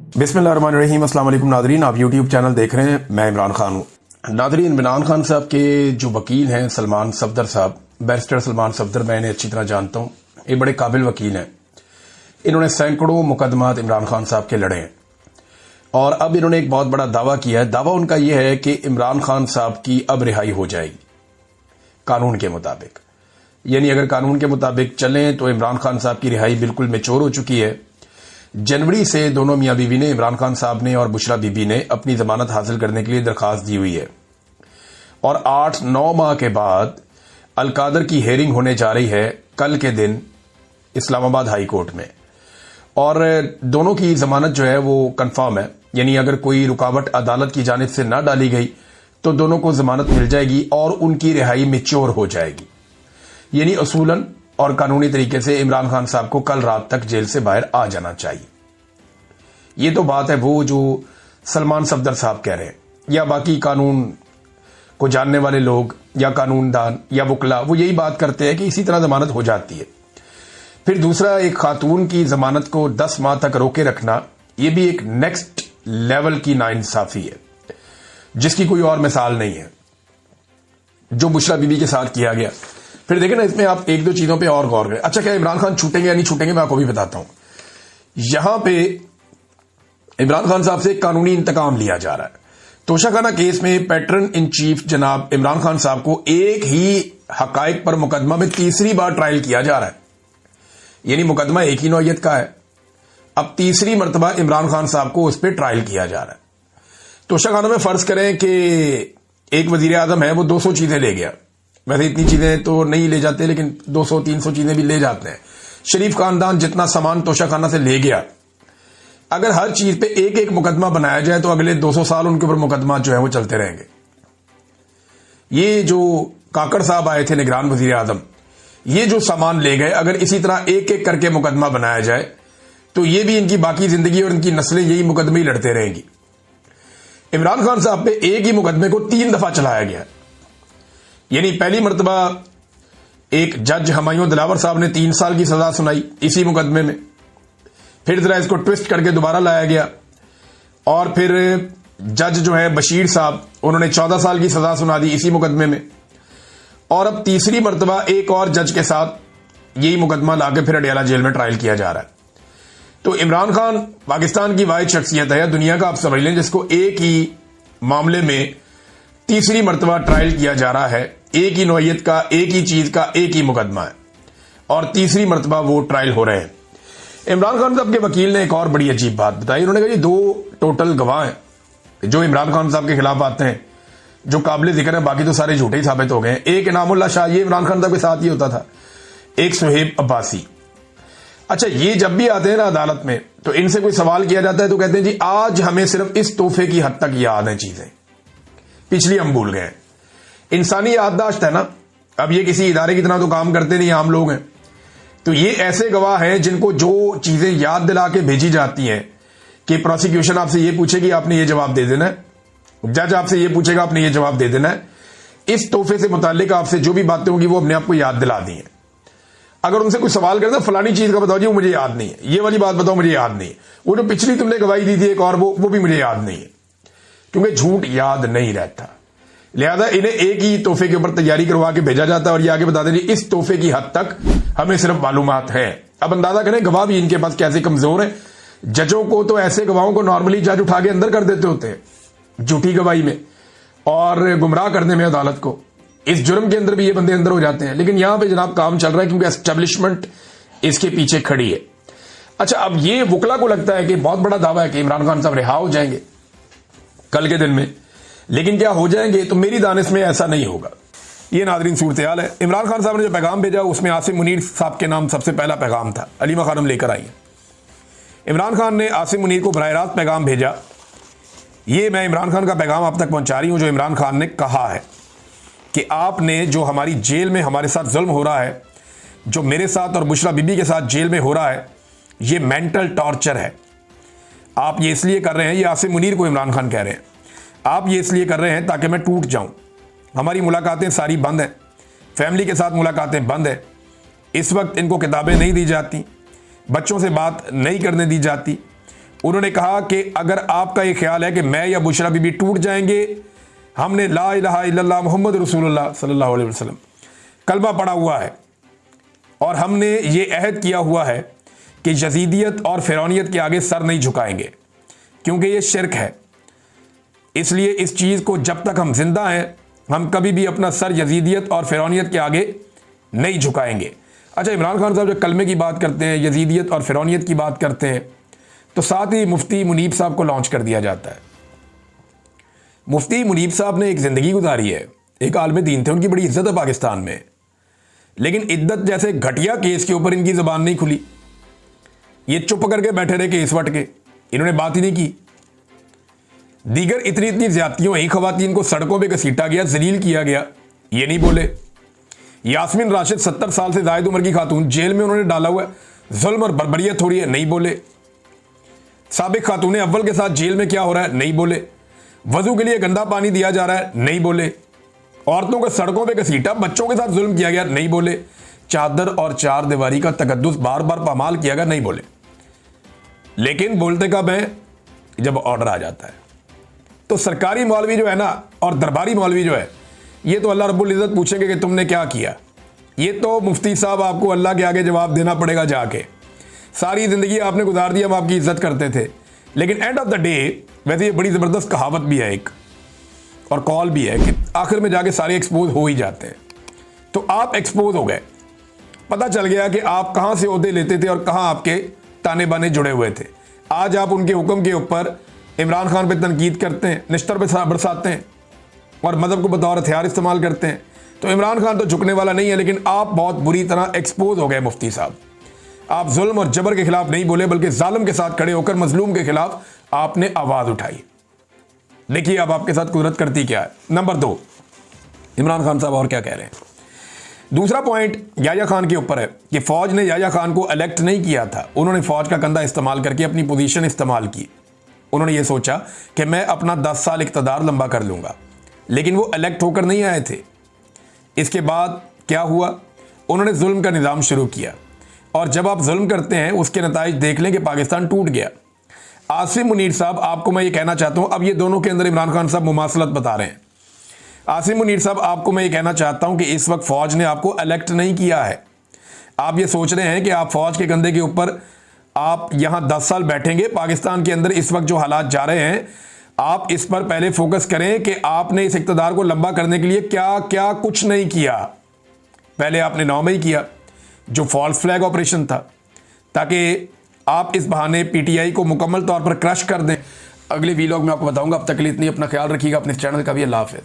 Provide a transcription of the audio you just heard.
बिस्मिल्लाहिर्रहमानिर्रहीम। अस्सलाम वालेकुम नादरीन, आप यूट्यूब चैनल देख रहे हैं। मैं इमरान खान हूँ। नादरीन, इमरान खान साहब के जो वकील हैं सलमान सफदर साहब, बैरिस्टर सलमान सफदर, मैं इन्हें अच्छी तरह जानता हूँ। ये बड़े काबिल वकील हैं। इन्होंने सैकड़ों मुकदमात इमरान खान साहब के लड़े हैं और अब इन्होंने एक बहुत बड़ा दावा किया है। दावा उनका यह है कि इमरान खान साहब की अब रिहाई हो जाएगी कानून के मुताबिक। यानी अगर कानून के मुताबिक चलें तो इमरान खान साहब की रिहाई बिल्कुल मैच्योर हो चुकी है। जनवरी से दोनों मियां बीवी ने, इमरान खान साहब ने और बुशरा बीबी ने, अपनी जमानत हासिल करने के लिए दरखास्त दी हुई है और 8-9 माह के बाद अलकादर की हेयरिंग होने जा रही है कल के दिन इस्लामाबाद हाई कोर्ट में। और दोनों की जमानत जो है वो कंफर्म है। यानी अगर कोई रुकावट अदालत की जानिब से ना डाली गई तो दोनों को जमानत मिल जाएगी और उनकी रिहाई मैच्योर हो जाएगी। यानी असूलन और कानूनी तरीके से इमरान खान साहब को कल रात तक जेल से बाहर आ जाना चाहिए। ये तो बात है वो जो सलमान सफदर साहब कह रहे हैं, या बाकी कानून को जानने वाले लोग या कानूनदान या वकला वो यही बात करते हैं कि इसी तरह जमानत हो जाती है। फिर दूसरा, एक खातून की जमानत को 10 माह तक रोके रखना, यह भी एक नेक्स्ट लेवल की नाइंसाफी है जिसकी कोई और मिसाल नहीं है, जो बुशरा बीबी के साथ किया गया। फिर देखें ना, इसमें आप एक दो चीजों पे और गौर करें। अच्छा, क्या इमरान खान छूटेंगे या नहीं छूटेंगे, मैं आपको भी बताता हूं। यहां पे इमरान खान साहब से कानूनी इंतकाम लिया जा रहा है। तोशाखाना केस में पैटर्न इन चीफ जनाब इमरान खान साहब को एक ही हकायक पर मुकदमा में तीसरी बार ट्रायल किया जा रहा है। यानी मुकदमा एक ही नौयत का है, अब तीसरी मरतबा इमरान खान साहब को उस पर ट्रायल किया जा रहा है। तोशाखाना में फर्ज करें कि एक वजीर आजम है, वो 200 चीजें ले गया। वैसे इतनी चीजें तो नहीं ले जाते, लेकिन 200-300 चीजें भी ले जाते हैं। शरीफ खानदान जितना सामान तोशाखाना से ले गया, अगर हर चीज पे एक एक मुकदमा बनाया जाए तो अगले 200 साल उनके ऊपर मुकदमा जो है वो चलते रहेंगे। ये जो काकड़ साहब आए थे निगरान वजीर आजम, ये जो सामान ले गए, अगर इसी तरह एक एक करके मुकदमा बनाया जाए तो ये भी इनकी बाकी जिंदगी और इनकी नस्लें यही मुकदमे ही लड़ते रहेंगी। इमरान खान साहब पे एक ही मुकदमे को 3 दफा चलाया गया। यानी पहली मरतबा एक जज हमायूं दिलावर साहब ने 3 साल की सजा सुनाई इसी मुकदमे में, फिर जरा इसको ट्विस्ट करके दोबारा लाया गया और फिर जज जो है बशीर साहब, उन्होंने 14 साल की सजा सुना दी इसी मुकदमे में। और अब तीसरी मरतबा एक और जज के साथ यही मुकदमा लाके फिर अडियाला जेल में ट्रायल किया जा रहा है। तो इमरान खान पाकिस्तान की वाहिद शख्सियत है, दुनिया का आप समझ लें, जिसको एक ही मामले में तीसरी मरतबा ट्रायल किया जा रहा है। एक ही नौयत का, एक ही चीज का, एक ही मुकदमा है और तीसरी मरतबा वो ट्रायल हो रहे हैं। इमरान खान साहब के वकील ने एक और बड़ी अजीब बात बताई। उन्होंने कहा, ये 2 टोटल गवाह हैं जो इमरान खान साहब के खिलाफ आते हैं, जो काबिल जिक्र है, बाकी तो सारे झूठे ही साबित हो गए हैं। एक इनामुल्लाह शाह, ये इमरान खान साहब के साथ ही होता था। एक सुहेब अब्बासी। अच्छा, ये जब भी आते हैं ना अदालत में तो इनसे कोई सवाल किया जाता है तो कहते हैं जी आज हमें सिर्फ इस तोहफे की हद तक याद है, चीजें पिछली हम भूल गए। इंसानी याददाश्त है ना। अब ये किसी इदारे की तरह तो काम करते नहीं, आम लोग हैं। तो ये ऐसे गवाह हैं जिनको जो चीजें याद दिला के भेजी जाती हैं कि प्रोसिक्यूशन आपसे ये पूछेगी, आपने ये जवाब दे देना है, जज आपसे ये पूछेगा, आपने ये जवाब दे देना है। इस तोहफे से मुतालिक आपसे जो भी बातें होंगी वो अपने आप को याद दिला दी हैं। अगर उनसे कुछ सवाल करते फलानी चीज का बताओ जी, वो मुझे याद नहीं है, ये वाली बात बताओ, मुझे याद नहीं है, वो जो पिछली तुमने गवाही दी थी एक और, वो भी मुझे याद नहीं है, क्योंकि झूठ याद नहीं रहता। लिहाजा इन्हें एक ही तोहफे के ऊपर तैयारी करवा के भेजा जाता है और ये आगे बता दें इस तोहफे की हद तक हमें सिर्फ मालूमात है। अब अंदाजा करें गवाह भी इनके पास कैसे कमजोर है। जजों को तो ऐसे गवाहों को नॉर्मली जज उठा के अंदर कर देते होते हैं झूठी गवाही में और गुमराह करने में अदालत को। इस जुर्म के अंदर भी ये बंदे अंदर हो जाते हैं, लेकिन यहां पे जनाब काम चल रहा है क्योंकि एस्टेब्लिशमेंट इसके पीछे खड़ी है। अच्छा, अब ये वकला को लगता है कि बहुत बड़ा दावा है कि इमरान खान साहब रिहा हो जाएंगे कल के दिन में, लेकिन क्या हो जाएंगे? तो मेरी दानिश में ऐसा नहीं होगा। ये नादरीन सूरत हाल है। इमरान खान साहब ने जो पैगाम भेजा उसमें आसिम मुनीर साहब के नाम सबसे पहला पैगाम था। अलीमा खानम लेकर आई है। इमरान खान ने आसिम मुनीर को बराह रास्त पैगाम भेजा। ये मैं इमरान खान का पैगाम आप तक पहुंचा रही हूं, जो इमरान खान ने कहा है कि आपने जो हमारी जेल में हमारे साथ जुल्म हो रहा है, जो मेरे साथ और बुशरा बीबी के साथ जेल में हो रहा है, ये मेंटल टॉर्चर है। आप ये इसलिए कर रहे हैं, ये आसिम मुनीर को इमरान खान कह रहे हैं, आप ये इसलिए कर रहे हैं ताकि मैं टूट जाऊं। हमारी मुलाकातें सारी बंद हैं, फैमिली के साथ मुलाकातें बंद है। इस वक्त इनको किताबें नहीं दी जाती, बच्चों से बात नहीं करने दी जाती, उन्होंने कहा कि अगर आपका ये ख्याल है कि मैं या बुशरा बीबी टूट जाएंगे, हमने ला इलाहा इल्लल्लाह मोहम्मद रसूलुल्लाह सल्लल्लाहु अलैहि वसल्लम कलमा पढ़ा हुआ है और हमने ये अहद किया हुआ है कि यजीदियत और फिरौनियत के आगे सर नहीं झुकाएंगे, क्योंकि ये शिरक है। इसलिए इस चीज़ को जब तक हम जिंदा हैं, हम कभी भी अपना सर यजीदियत और फिरौनियत के आगे नहीं झुकाएंगे। अच्छा, इमरान खान साहब जब कलमे की बात करते हैं, यजीदियत और फिरौनियत की बात करते हैं, तो साथ ही मुफ्ती मुनीब साहब को लॉन्च कर दिया जाता है। मुफ्ती मुनीब साहब ने एक ज़िंदगी गुजारी है, एक आलिम दीन थे, उनकी बड़ी इज्जत है पाकिस्तान में, लेकिन इद्दत जैसे घटिया केस के ऊपर इनकी ज़बान नहीं खुली। ये चुप करके बैठे रहे केस वट के, इन्होंने बात ही नहीं की। दीगर इतनी इतनी ज्यादतियों ही खवातीन को सड़कों पे घसीटा गया, जलील किया गया, ये नहीं बोले। यास्मीन राशिद 70 साल से जायद उम्र की खातून, जेल में उन्होंने डाला हुआ है, जुल्म और बर्बरियत हो रही है, नहीं बोले। साबिक खातून अव्वल के साथ जेल में क्या हो रहा है, नहीं बोले। वजू के लिए गंदा पानी दिया जा रहा है, नहीं बोले। औरतों को सड़कों पे घसीटा, बच्चों के साथ जुल्म किया गया, नहीं बोले। चादर और चार दीवारी का तकद्दुस बार बार पामाल किया गया, नहीं बोले। लेकिन बोलते कब हैं, जब ऑर्डर आ जाता है। तो सरकारी मौलवी जो है ना और दरबारी मौलवी जो है, ये तो अल्लाह रब्बुल इज़्ज़त पूछेंगे कि तुमने क्या किया। ये तो मुफ्ती साहब आपको अल्लाह के आगे जवाब देना पड़ेगा जाके। सारी ज़िंदगी आपने गुजार दी, हम आपकी इज्जत करते थे, लेकिन एंड ऑफ द डे, वैसे ये बड़ी ज़बरदस्त कहावत भी है एक, और कॉल भी है कि आखिर में जाके सारे एक्सपोज हो ही जाते हैं। तो आप एक्सपोज हो गए, पता चल गया कि आप कहाँ से ओहदे लेते थे और कहाँ आपके ताने बाने जुड़े हुए थे। आज आप उनके हुक्म के ऊपर इमरान खान पे तनकीद करते हैं, निश्तर पे बरसाते हैं और मज़हब को बतौर हथियार इस्तेमाल करते हैं। तो इमरान खान तो झुकने वाला नहीं है, लेकिन आप बहुत बुरी तरह एक्सपोज हो गए मुफ्ती साहब। आप जुल्म और जबर के खिलाफ नहीं बोले, बल्कि जालिम के साथ खड़े होकर मजलूम के खिलाफ आपने आवाज़ उठाई। देखिए अब आपके साथ कुदरत करती क्या है। नंबर 2, इमरान खान साहब और क्या कह रहे हैं। दूसरा पॉइंट याया खान के ऊपर है कि फौज ने याया खान को इलेक्ट नहीं किया था, उन्होंने फौज का कंधा इस्तेमाल करके अपनी पोजीशन इस्तेमाल की। उन्होंने ये सोचा कि मैं अपना 10 साल इक़्तिदार लंबा कर लूंगा, लेकिन वो इलेक्ट होकर नहीं आए थे। इसके बाद क्या हुआ, उन्होंने जुल्म का निज़ाम शुरू किया, और जब आप जुल्म करते हैं उसके नताइज देख लें कि पाकिस्तान टूट गया। आसिम मुनीर साहब, आपको मैं ये कहना चाहता हूँ, अब ये दोनों के अंदर इमरान खान साहब मुमासलत बता रहे हैं। आसिम मुनीर साहब, आपको मैं ये कहना चाहता हूँ कि इस वक्त फ़ौज ने आपको इलेक्ट नहीं किया है। आप ये सोच रहे हैं कि आप फ़ौज के कंधे के ऊपर आप यहाँ 10 साल बैठेंगे। पाकिस्तान के अंदर इस वक्त जो हालात जा रहे हैं, आप इस पर पहले फोकस करें कि आपने इस इक़्तिदार को लंबा करने के लिए क्या क्या कुछ नहीं किया। पहले आपने 9 मई किया, जो फॉल्स फ्लैग ऑपरेशन था, ताकि आप इस बहाने पीटीआई को मुकम्मल तौर पर क्रश कर दें। अगले वीलॉग में आपको बताऊंगा। अब तक के लिए इतनी, अपना ख्याल रखिएगा, अपने चैनल का भी। अल्लाह हाफ़िज़।